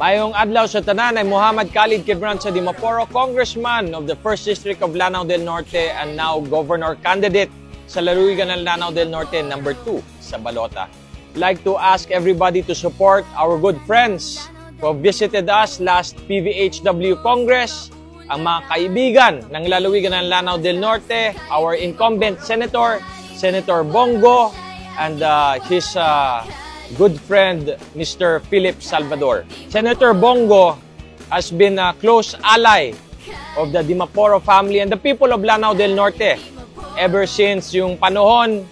Mayong adlaw sa tanan ay Muhammad Khalid Quebranza Dimaporo, Congressman of the 1st District of Lanao del Norte and now Governor candidate sa lalawigan ng Lanao del Norte, number 2 sa balota. Like to ask everybody to support our good friends who visited us last PVHW Congress, ang mga kaibigan ng lalawigan ng Lanao del Norte, our incumbent Senator, Senator Bongo, and his good friend, Mr. Philip Salvador. Senator Bongo has been a close ally of the Dimaporo family and the people of Lanao del Norte ever since yung panahon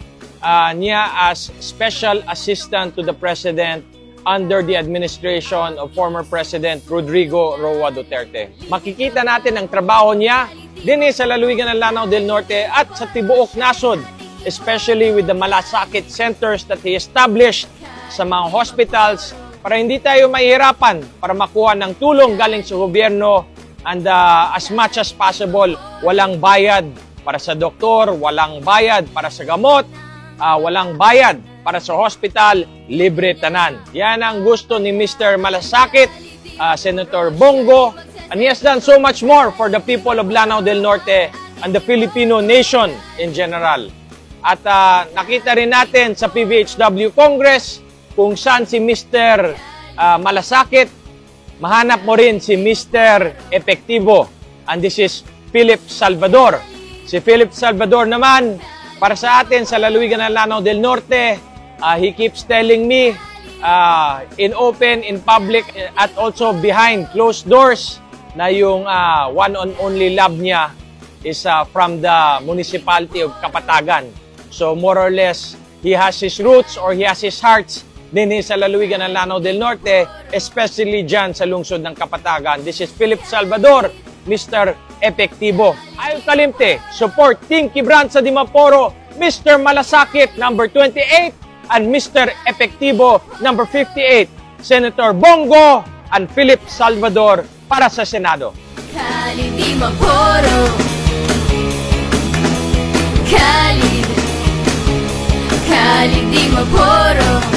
niya as Special Assistant to the President under the administration of former President Rodrigo Roa Duterte. Makikita natin ang trabaho niya din sa lalawigan ng Lanao del Norte at sa tibuok nasod, especially with the malasakit centers that he established sa mga hospitals para hindi tayo mahihirapan para makuha ng tulong galing sa gobyerno and as much as possible, walang bayad para sa doktor, walang bayad para sa gamot, walang bayad para sa hospital, libre tanan. Yan ang gusto ni Mr. Malasakit, Senator Bongo, and he has done so much more for the people of Lanao del Norte and the Filipino nation in general. At nakita rin natin sa PVHW Congress kung saan si Mr. Malasakit, mahanap mo rin si Mr. Epektibo. And this is Philip Salvador. Si Philip Salvador naman, para sa atin sa lalawigan ng Lanao del Norte, he keeps telling me in open, in public, at also behind closed doors na yung one and only love niya is from the municipality of Kapatagan. So more or less, he has his roots or he has his hearts din sa lalawigan ng Lanao del Norte, especially dyan sa lungsod ng Kapatagan. This is Philip Salvador, Mr. Epektibo. Ayaw kalimte, support Team Quebranza Dimaporo, Mr. Malasakit, number 28, and Mr. Epektibo, number 58, Senator Bongo and Philip Salvador para sa Senado. Khalid Dimaporo, Khalid Dimaporo.